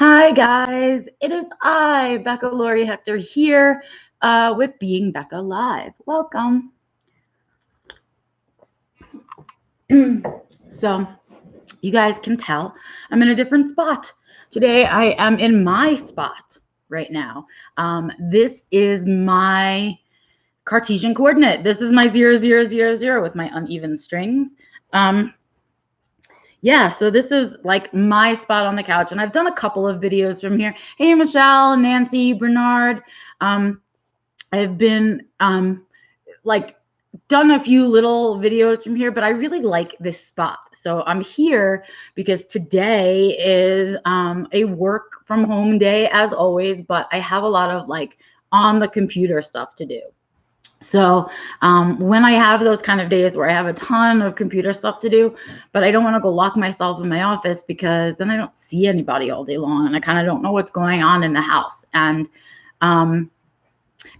Hi guys, it is I, Becca Lori Hector here with Being Becca Live. Welcome. So you guys can tell I'm in a different spot. Today I am in my spot right now. This is my Cartesian coordinate. This is my 0, 0, 0, 0 with my uneven strings. Yeah, so this is like my spot on the couch, and I've done a couple of videos from here. Hey, Michelle, Nancy, Bernard. I've been like done a few little videos from here, but I really like this spot. So I'm here because today is a work from home day as always, but I have a lot of like on the computer stuff to do. So when I have those kind of days where I have a ton of computer stuff to do, but I don't want to go lock myself in my office because then I don't see anybody all day long and I kind of don't know what's going on in the house. And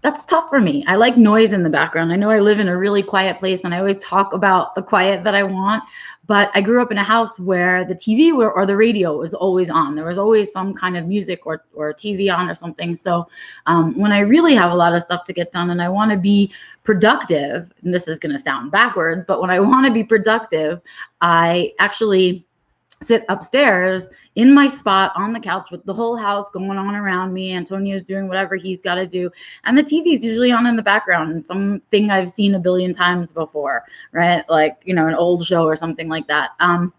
that's tough for me. I like noise in the background. I know I live in a really quiet place and I always talk about the quiet that I want, but I grew up in a house where the TV or the radio was always on. There was always some kind of music or TV on or something. So when I really have a lot of stuff to get done and I want to be productive, and this is going to sound backwards, but when I want to be productive, I actually sit upstairs in my spot on the couch with the whole house going on around me. Antonio's doing whatever he's got to do. And the TV's usually on in the background and something I've seen a billion times before, right? Like, you know, an old show or something like that. And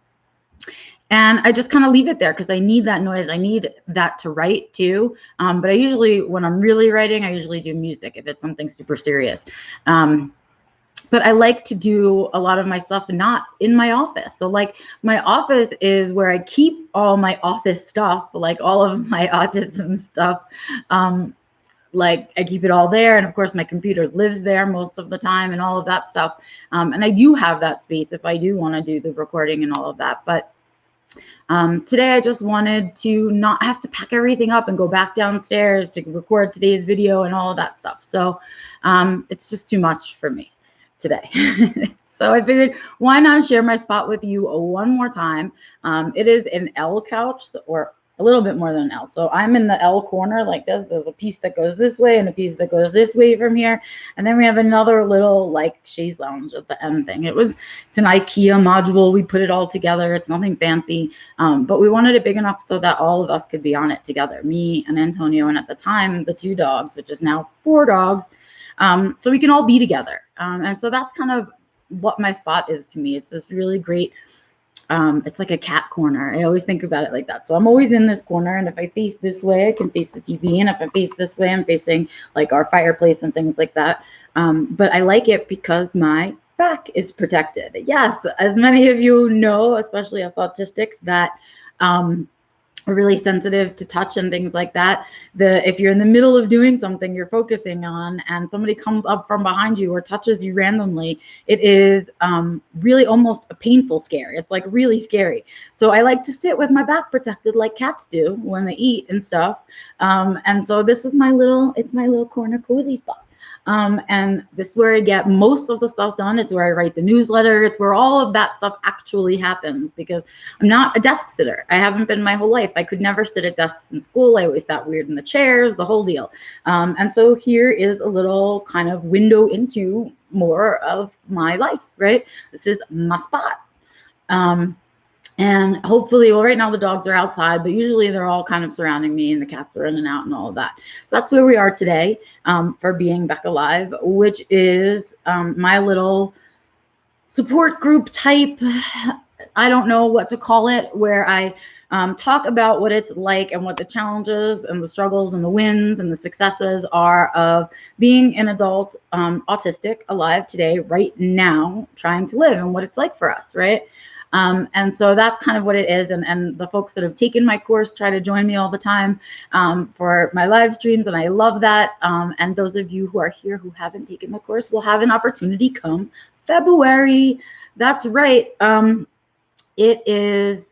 I just kind of leave it there because I need that noise. I need that to write too. But I usually, when I'm really writing, I usually do music if it's something super serious. But I like to do a lot of my stuff not in my office. So like my office is where I keep all my office stuff, like all of my autism stuff. Like I keep it all there. And of course my computer lives there most of the time and all of that stuff. And I do have that space if I do want to do the recording and all of that. But today I just wanted to not have to pack everything up and go back downstairs to record today's video and all of that stuff. So it's just too much for me today. So I figured, why not share my spot with you one more time? It is an L couch, or a little bit more than an L. So I'm in the L corner like this. There's a piece that goes this way and a piece that goes this way from here. And then we have another little like chaise lounge at the end thing. It's an IKEA module. We put it all together. It's nothing fancy, but we wanted it big enough so that all of us could be on it together, me and Antonio, and at the time, the 2 dogs, which is now 4 dogs. So we can all be together. And so that's kind of what my spot is to me. It's this really great, it's like a cat corner. I always think about it like that. So I'm always in this corner. And if I face this way, I can face the TV. And if I face this way, I'm facing like our fireplace and things like that. But I like it because my back is protected. Yes, as many of you know, especially us autistics, that are really sensitive to touch and things like that. If you're in the middle of doing something you're focusing on and somebody comes up from behind you or touches you randomly, it is really almost a painful scare. It's like really scary. So I like to sit with my back protected like cats do when they eat and stuff. And so this is my little corner cozy spot. And this is where I get most of the stuff done. It's where I write the newsletter. It's where all of that stuff actually happens because I'm not a desk sitter. I haven't been my whole life. I could never sit at desks in school. I always sat weird in the chairs, the whole deal. And so here is a little kind of window into more of my life, right? This is my spot. And hopefully, well, right now the dogs are outside, but usually they're all kind of surrounding me and the cats are in and out and all of that. So that's where we are today for Being Becca Live, which is my little support group type, I don't know what to call it, where I talk about what it's like and what the challenges and the struggles and the wins and the successes are of being an adult autistic alive today, right now, trying to live and what it's like for us, right? And so that's kind of what it is. And the folks that have taken my course try to join me all the time for my live streams. And I love that. And those of you who are here who haven't taken the course will have an opportunity come February. That's right. It is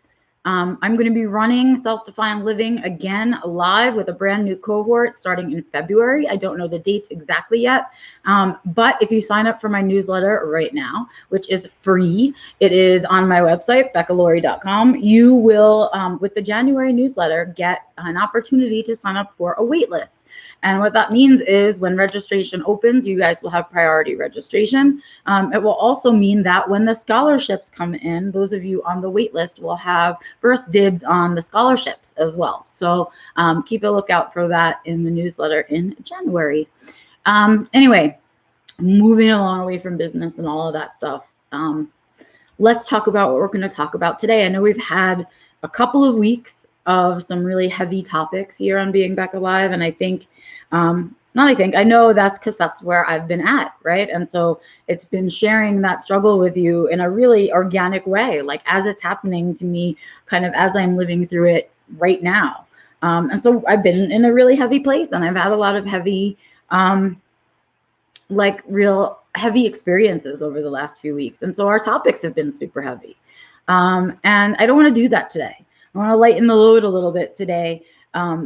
I'm going to be running Self-Defined Living again live with a brand new cohort starting in February. I don't know the dates exactly yet, but if you sign up for my newsletter right now, which is free, it is on my website, beccalaurie.com, you will, with the January newsletter, get an opportunity to sign up for a wait list. And what that means is when registration opens, you guys will have priority registration. It will also mean that when the scholarships come in, those of you on the wait list will have first dibs on the scholarships as well. So keep a lookout for that in the newsletter in January. Anyway, moving along away from business and all of that stuff. Let's talk about what we're going to talk about today. I know we've had a couple of weeks of some really heavy topics here on Being Back Alive, and I think, I know that's because that's where I've been at, right? And so it's been sharing that struggle with you in a really organic way, like as it's happening to me, kind of as I'm living through it right now. And so I've been in a really heavy place, and I've had a lot of heavy, real heavy experiences over the last few weeks. And so our topics have been super heavy. And I don't want to do that today. I want to lighten the load a little bit today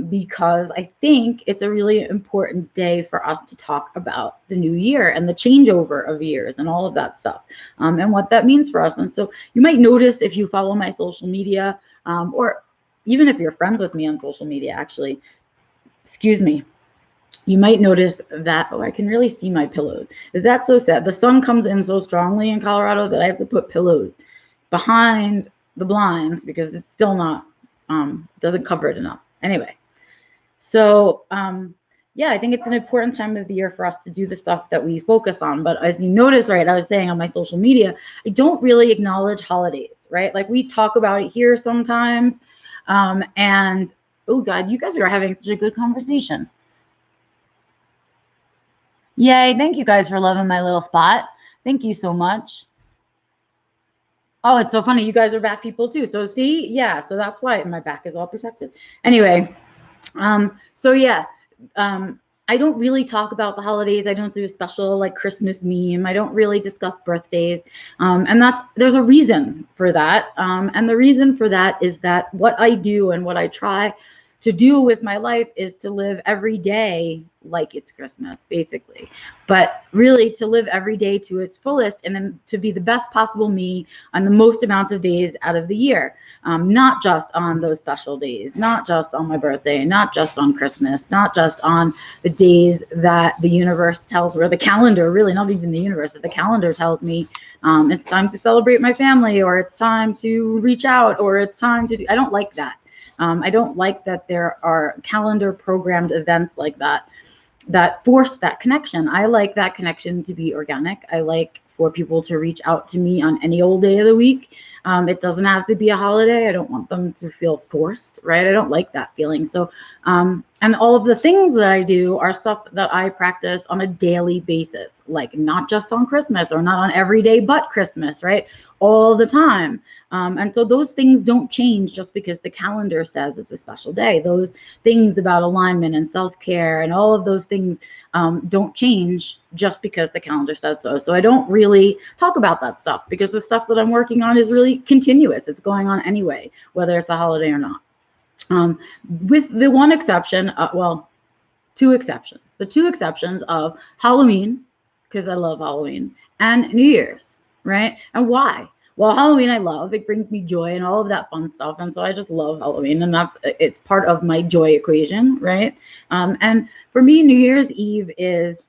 because I think it's a really important day for us to talk about the new year and the changeover of years and all of that stuff and what that means for us. And so you might notice if you follow my social media or even if you're friends with me on social media, actually, excuse me, you might notice that, oh, I can really see my pillows. Is that so sad? The sun comes in so strongly in Colorado that I have to put pillows behind the blinds because it's still not, doesn't cover it enough. Anyway, so yeah, I think it's an important time of the year for us to do the stuff that we focus on. But as you notice, right, I was saying on my social media, I don't really acknowledge holidays, right? Like we talk about it here sometimes. And oh God, you guys are having such a good conversation. Yay, thank you guys for loving my little spot. Thank you so much. Oh, it's so funny. You guys are back people too. So see, yeah, so that's why my back is all protected. Anyway, so yeah, I don't really talk about the holidays. I don't do a special like Christmas meme. I don't really discuss birthdays. And there's a reason for that. And the reason for that is that what I do and what I try to do with my life is to live every day like it's Christmas, basically. But really to live every day to its fullest and then to be the best possible me on the most amount of days out of the year. Not just on those special days, not just on my birthday, not just on Christmas, not just on the days that the universe tells, or the calendar, really not even the universe, but the calendar tells me it's time to celebrate my family, or it's time to reach out, or it's time to do, I don't like that. I don't like that there are calendar programmed events like that that force that connection. I like that connection to be organic. I like for people to reach out to me on any old day of the week. It doesn't have to be a holiday. I don't want them to feel forced, right? I don't like that feeling. So, and all of the things that I do are stuff that I practice on a daily basis, like not just on Christmas or not on every day but Christmas, right? All the time. And so those things don't change just because the calendar says it's a special day. Those things about alignment and self-care and all of those things don't change just because the calendar says so. So I don't really talk about that stuff because the stuff that I'm working on is really continuous. It's going on anyway, whether it's a holiday or not. With the one exception, well, two exceptions. The two exceptions of Halloween, because I love Halloween, and New Year's, right? And why? Well, Halloween I love. It brings me joy and all of that fun stuff. And so I just love Halloween, and it's part of my joy equation, right? And for me, New Year's Eve is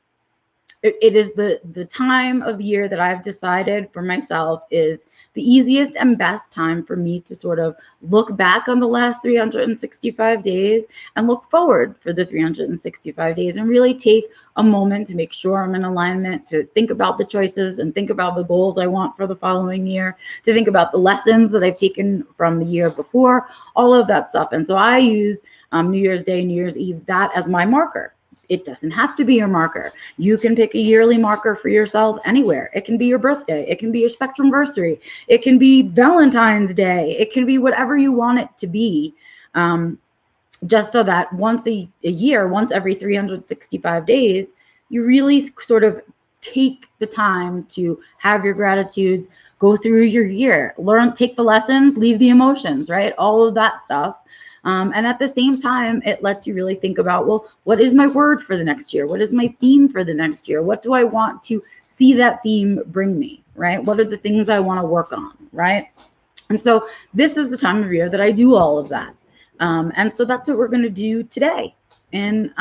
the time of year that I've decided for myself is the easiest and best time for me to sort of look back on the last 365 days and look forward for the 365 days and really take a moment to make sure I'm in alignment, to think about the choices and think about the goals I want for the following year, to think about the lessons that I've taken from the year before, all of that stuff. And so I use New Year's Day, New Year's Eve, that as my marker. It doesn't have to be your marker. You can pick a yearly marker for yourself anywhere. It can be your birthday. It can be your spectrumversary. It can be Valentine's Day. It can be whatever you want it to be. Just so that once a year, once every 365 days, you really sort of take the time to have your gratitudes, go through your year, learn, take the lessons, leave the emotions, right? All of that stuff. And at the same time, it lets you really think about, well, what is my word for the next year? What is my theme for the next year? What do I want to see that theme bring me, right? What are the things I want to work on, right? And so this is the time of year that I do all of that. And so that's what we're going to do today in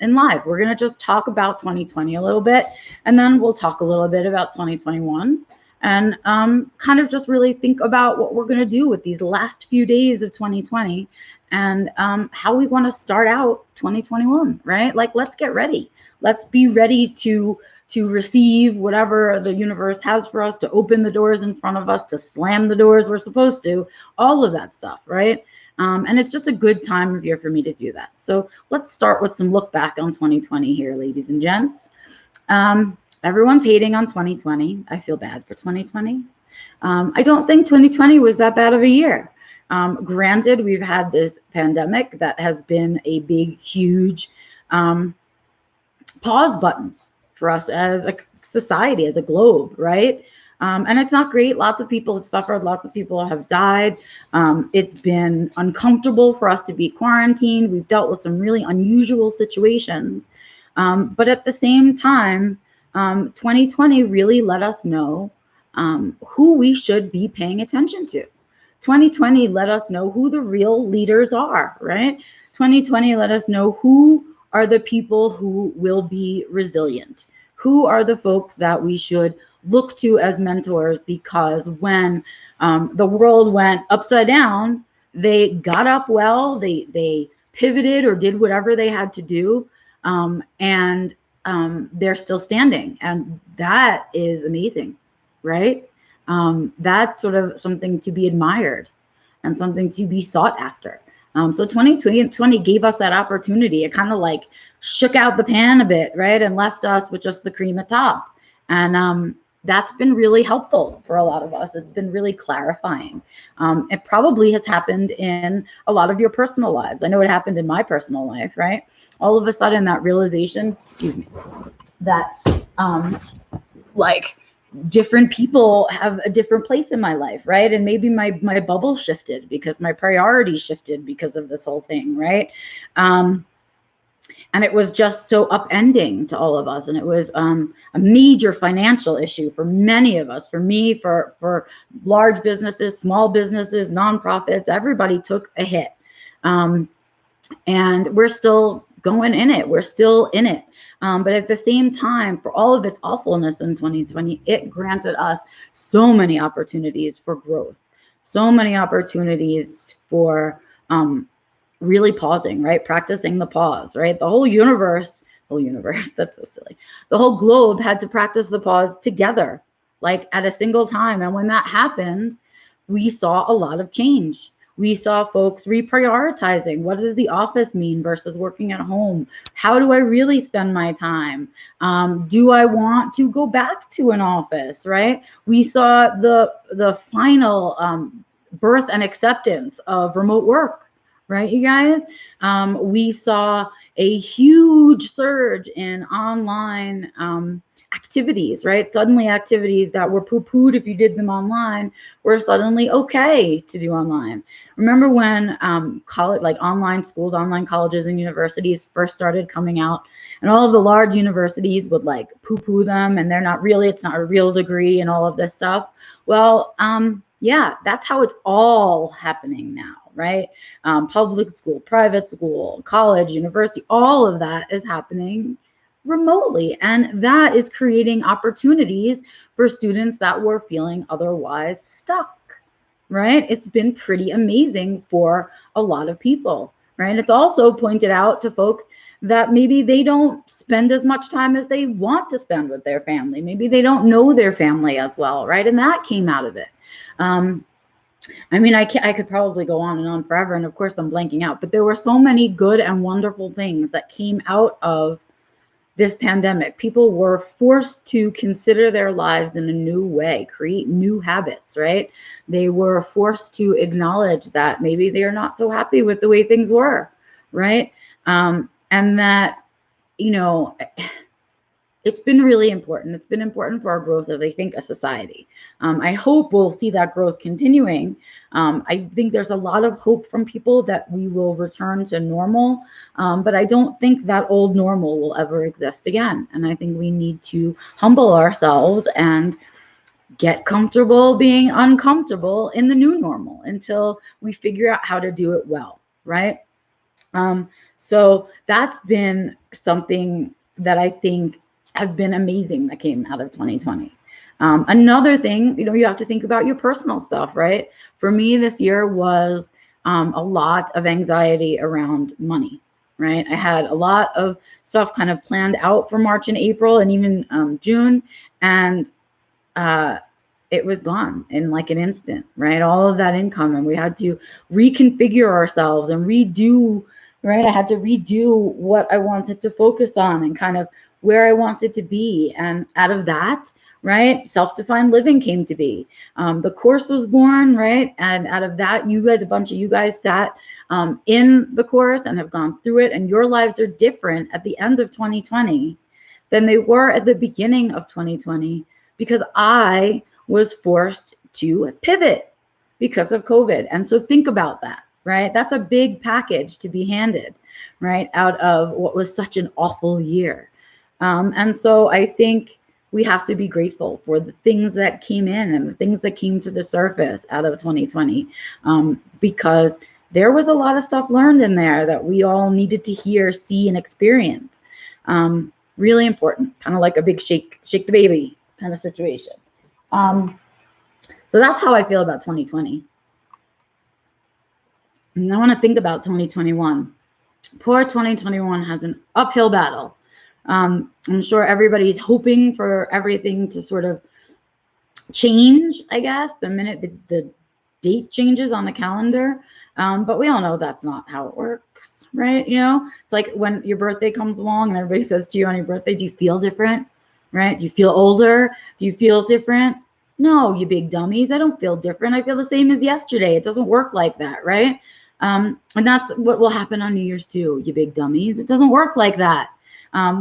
live. We're going to just talk about 2020 a little bit, and then we'll talk a little bit about 2021 and kind of just really think about what we're going to do with these last few days of 2020 and how we want to start out 2021, right? Like, let's get ready. Let's be ready to receive whatever the universe has for us, to open the doors in front of us, to slam the doors we're supposed to, all of that stuff, right? And it's just a good time of year for me to do that. So let's start with some look back on 2020 here, ladies and gents. Everyone's hating on 2020. I feel bad for 2020. I don't think 2020 was that bad of a year. Granted, we've had this pandemic that has been a big, huge pause button for us as a society, as a globe, right? And it's not great. Lots of people have suffered. Lots of people have died. It's been uncomfortable for us to be quarantined. We've dealt with some really unusual situations. But at the same time, 2020 really let us know who we should be paying attention to. 2020 let us know who the real leaders are, right? 2020 let us know who are the people who will be resilient. Who are the folks that we should look to as mentors, because when the world went upside down, they got up well, they pivoted or did whatever they had to do, and they're still standing. And that is amazing, right? That's sort of something to be admired and something to be sought after. So 2020 gave us that opportunity. It kind of like shook out the pan a bit, right? And left us with just the cream at top. And that's been really helpful for a lot of us. It's been really clarifying. It probably has happened in a lot of your personal lives. I know it happened in my personal life, right? All of a sudden that realization, excuse me, that like different people have a different place in my life, right? And maybe my bubble shifted because my priorities shifted because of this whole thing, right? And it was just so upending to all of us. And it was a major financial issue for many of us, for me, for large businesses, small businesses, nonprofits. Everybody took a hit. And we're still going in it. We're still in it. But at the same time, for all of its awfulness in 2020, it granted us so many opportunities for growth, so many opportunities for really pausing, right? Practicing the pause, right? The whole universe, that's so silly. The whole globe had to practice the pause together, like at a single time. And when that happened, we saw a lot of change. We saw folks reprioritizing. What does the office mean versus working at home? How do I really spend my time? Do I want to go back to an office, right? We saw the final birth and acceptance of remote work, right, you guys? We saw a huge surge in online activities, right? Suddenly activities that were poo-pooed if you did them online were suddenly okay to do online. Remember when college, like online schools, online colleges and universities first started coming out, and all of the large universities would like poo-poo them, and they're not really, it's not a real degree and all of this stuff. Well, yeah, that's how it's all happening now, right? Public school, private school, college, university, all of that is happening remotely, and that is creating opportunities for students that were feeling otherwise stuck, right? It's been pretty amazing for a lot of people, right? It's also pointed out to folks that maybe they don't spend as much time as they want to spend with their family. Maybe they don't know their family as well, right? And that came out of it. I mean, I could probably go on and on forever, and of course I'm blanking out, but there were so many good and wonderful things that came out of this pandemic. People were forced to consider their lives in a new way, create new habits, right? They were forced to acknowledge that maybe they're not so happy with the way things were, right? And that, you know, it's been really important. It's been important for our growth as, I think, a society. I hope we'll see that growth continuing. I think there's a lot of hope from people that we will return to normal, but I don't think that old normal will ever exist again. And I think we need to humble ourselves and get comfortable being uncomfortable in the new normal until we figure out how to do it well, right? So that's been something that I think has been amazing that came out of 2020. Another thing, you have to think about your personal stuff, right? For me, this year was a lot of anxiety around money, right? I had a lot of stuff kind of planned out for March and April and even June, and it was gone in like an instant, right? All of that income, and we had to reconfigure ourselves and redo, right? I had to redo what I wanted to focus on and kind of where I wanted to be. And out of that, right, self-defined living came to be. The course was born, right? And out of that, you guys, a bunch of you guys sat in the course and have gone through it, and your lives are different at the end of 2020 than they were at the beginning of 2020, because I was forced to pivot because of COVID. And so think about that, right? That's a big package to be handed, right, out of what was such an awful year. And so I think we have to be grateful for the things that came in and the things that came to the surface out of 2020, because there was a lot of stuff learned in there that we all needed to hear, see, and experience. Really important, kind of like a big shake the baby kind of situation. So that's how I feel about 2020. And I want to think about 2021. Poor 2021 has an uphill battle. I'm sure everybody's hoping for everything to sort of change, I guess, the minute the date changes on the calendar. But we all know that's not how it works, right? It's like when your birthday comes along and everybody says to you on your birthday, do you feel different, right? Do you feel older? Do you feel different? No, you big dummies. I don't feel different. I feel the same as yesterday. It doesn't work like that, right? And that's what will happen on New Year's too, you big dummies. It doesn't work like that.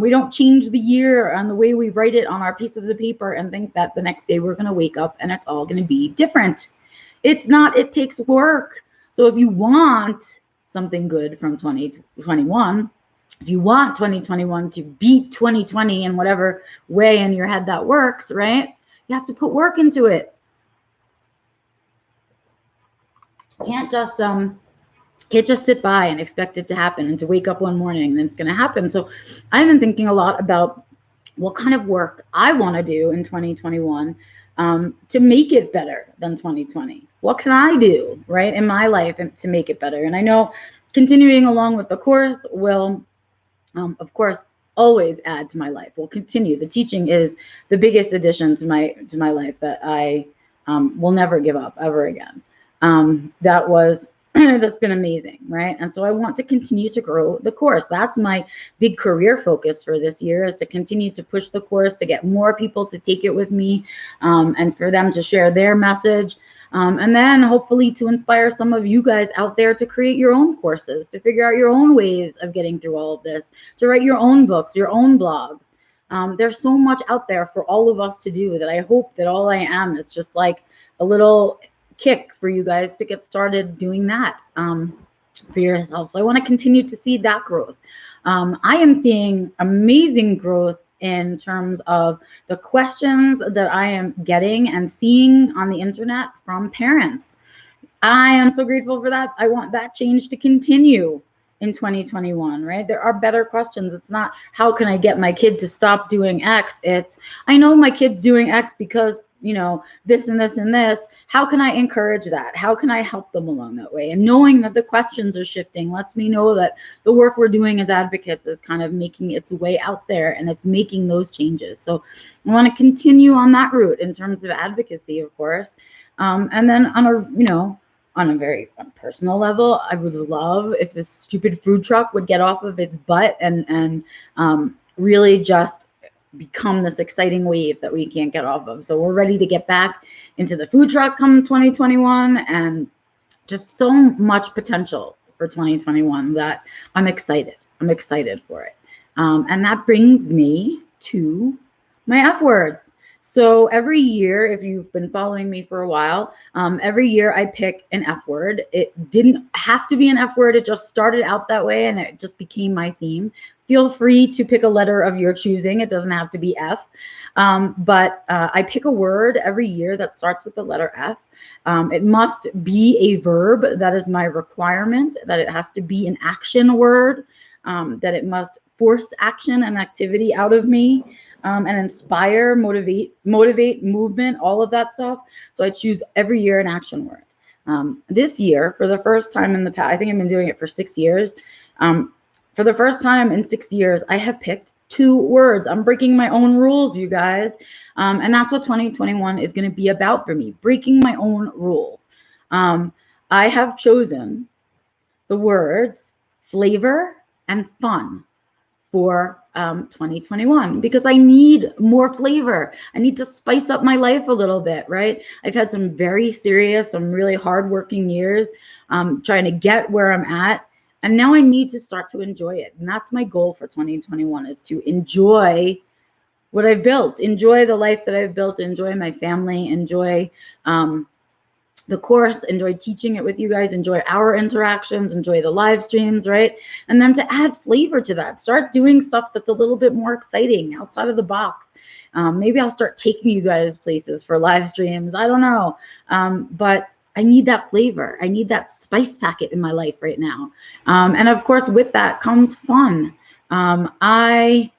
We don't change the year and the way we write it on our pieces of paper and think that the next day we're going to wake up and it's all going to be different. It's not. It takes work. So if you want something good from 2021, if you want 2021 to beat 2020 in whatever way in your head that works, right? You have to put work into it. You can't just sit by and expect it to happen and to wake up one morning and it's going to happen. So I've been thinking a lot about what kind of work I want to do in 2021 to make it better than 2020. What can I do, right, in my life to make it better? And I know continuing along with the course will, of course, always add to my life. Will continue. The teaching is the biggest addition to my life that I will never give up ever again. That's been amazing, right? And so I want to continue to grow the course. That's my big career focus for this year, is to continue to push the course, to get more people to take it with me, and for them to share their message. And then hopefully to inspire some of you guys out there to create your own courses, to figure out your own ways of getting through all of this, to write your own books, your own blogs. There's so much out there for all of us to do that I hope that all I am is just like a little kick for you guys to get started doing that for yourself. So I want to continue to see that growth. I am seeing amazing growth in terms of the questions that I am getting and seeing on the internet from parents. I am so grateful for that. I want that change to continue in 2021, right? There are better questions. It's not, how can I get my kid to stop doing X? It's, I know my kid's doing X because, this and this and this. How can I encourage that? How can I help them along that way? And knowing that the questions are shifting lets me know that the work we're doing as advocates is kind of making its way out there and it's making those changes. So I want to continue on that route in terms of advocacy, of course. And then on a very personal level, I would love if this stupid food truck would get off of its butt and really just become this exciting wave that we can't get off of. So we're ready to get back into the food truck come 2021, and just so much potential for 2021 that I'm excited. I'm excited for it. And that brings me to my F words. So every year, if you've been following me for a while, every year I pick an F word. It didn't have to be an F word. It just started out that way and it just became my theme. Feel free to pick a letter of your choosing. It doesn't have to be F. But I pick a word every year that starts with the letter F. It must be a verb. That is my requirement, that it has to be an action word, that it must force action and activity out of me, and inspire, motivate, movement, all of that stuff. So I choose every year an action word. This year, for the first time in the past, I think I've been doing it for 6 years. For the first time in 6 years, I have picked 2 words. I'm breaking my own rules, you guys. And that's what 2021 is going to be about for me, breaking my own rules. I have chosen the words flavor and fun for 2021 because I need more flavor. I need to spice up my life a little bit, right? I've had some very serious, some really hardworking years trying to get where I'm at. And now I need to start to enjoy it. And that's my goal for 2021, is to enjoy what I've built, enjoy the life that I've built, enjoy my family, enjoy the course, enjoy teaching it with you guys, enjoy our interactions, enjoy the live streams, right? And then to add flavor to that, start doing stuff that's a little bit more exciting, outside of the box. Maybe I'll start taking you guys places for live streams. I don't know. But I need that flavor. I need that spice packet in my life right now. And of course, with that comes fun. I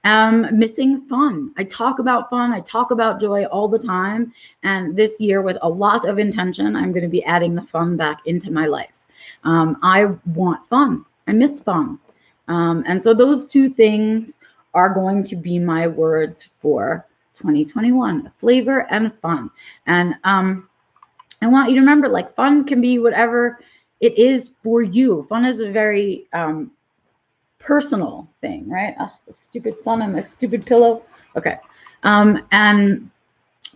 am missing fun. I talk about fun. I talk about joy all the time. And this year, with a lot of intention, I'm going to be adding the fun back into my life. I want fun. I miss fun. And so those 2 things are going to be my words for 2021, flavor and fun. And I want you to remember, like, fun can be whatever it is for you. Fun is a very personal thing, right? Oh, the stupid sun and the stupid pillow. Okay. And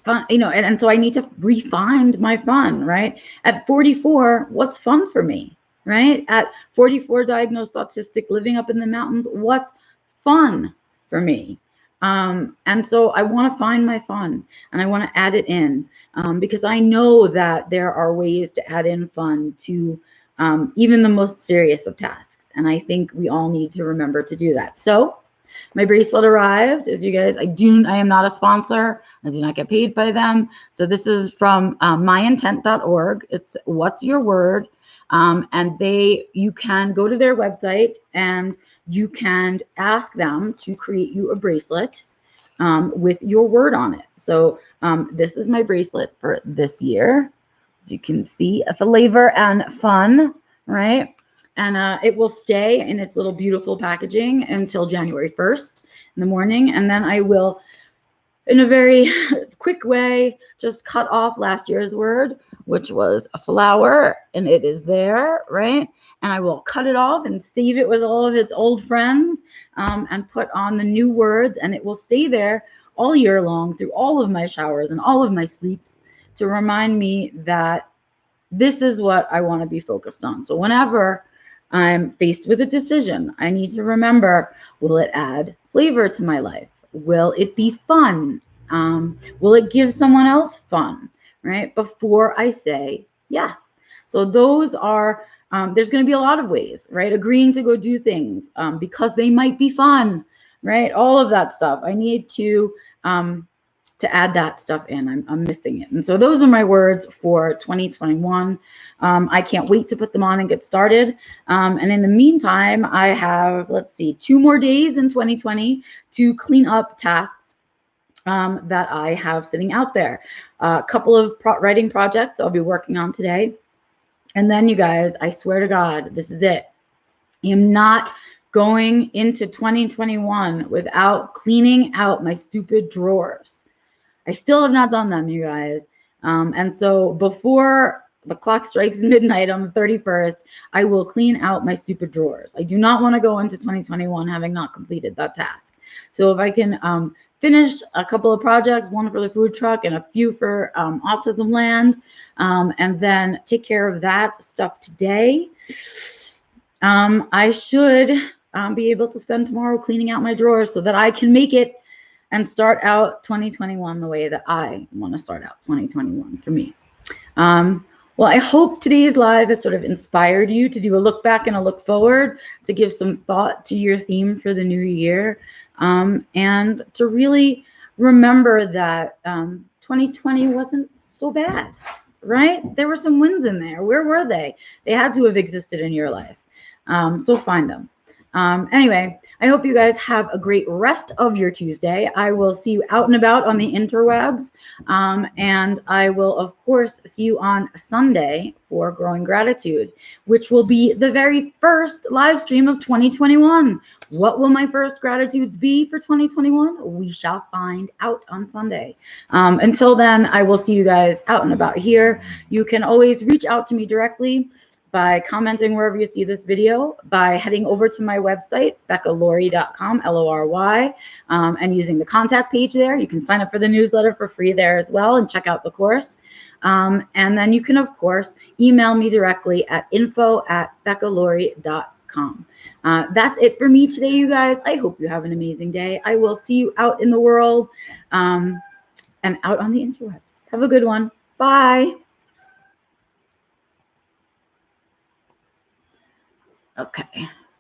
fun, and so I need to refine my fun, right? At 44, what's fun for me, right? At 44, diagnosed autistic, living up in the mountains, what's fun for me? And so I want to find my fun and I want to add it in, because I know that there are ways to add in fun to even the most serious of tasks. And I think we all need to remember to do that. So my bracelet arrived. As you guys, I am not a sponsor. I do not get paid by them. So this is from myintent.org. It's What's Your Word? And you can go to their website and you can ask them to create you a bracelet with your word on it. So this is my bracelet for this year. As you can see, a flavor and fun, right? And it will stay in its little beautiful packaging until January 1st in the morning. And then I will, in a very quick way, just cut off last year's word, which was a flower, and it is there, right? And I will cut it off and save it with all of its old friends, and put on the new words, and it will stay there all year long through all of my showers and all of my sleeps to remind me that this is what I want to be focused on. So whenever I'm faced with a decision, I need to remember, will it add flavor to my life? Will it be fun? Will it give someone else fun, right? Before I say yes. So those are, there's going to be a lot of ways, right? Agreeing to go do things because they might be fun, right? All of that stuff. I need to add that stuff in. I'm missing it. And so those are my words for 2021. I can't wait to put them on and get started. And in the meantime, I have, 2 more days in 2020 to clean up tasks that I have sitting out there. A couple of writing projects I'll be working on today. And then, you guys, I swear to God, this is it. I am not going into 2021 without cleaning out my stupid drawers. I still have not done them, you guys. And so before the clock strikes midnight on the 31st, I will clean out my stupid drawers. I do not want to go into 2021 having not completed that task. So if I can finish a couple of projects, one for the food truck and a few for Autism Land, and then take care of that stuff today, I should be able to spend tomorrow cleaning out my drawers so that I can make it and start out 2021 the way that I want to start out 2021 for me. Well, I hope today's live has sort of inspired you to do a look back and a look forward, to give some thought to your theme for the new year, and to really remember that 2020 wasn't so bad, right? There were some wins in there. Where were they? They had to have existed in your life. So find them. Anyway, I hope you guys have a great rest of your Tuesday. I will see you out and about on the interwebs. And I will, of course, see you on Sunday for Growing Gratitude, which will be the very first live stream of 2021. What will my first gratitudes be for 2021? We shall find out on Sunday. Until then, I will see you guys out and about here. You can always reach out to me directly by commenting wherever you see this video, by heading over to my website, beccalory.com, L-O-R-Y, and using the contact page there. You can sign up for the newsletter for free there as well and check out the course. And then you can, of course, email me directly at info@beccalory.com. That's it for me today, you guys. I hope you have an amazing day. I will see you out in the world and out on the interwebs. Have a good one. Bye. Okay.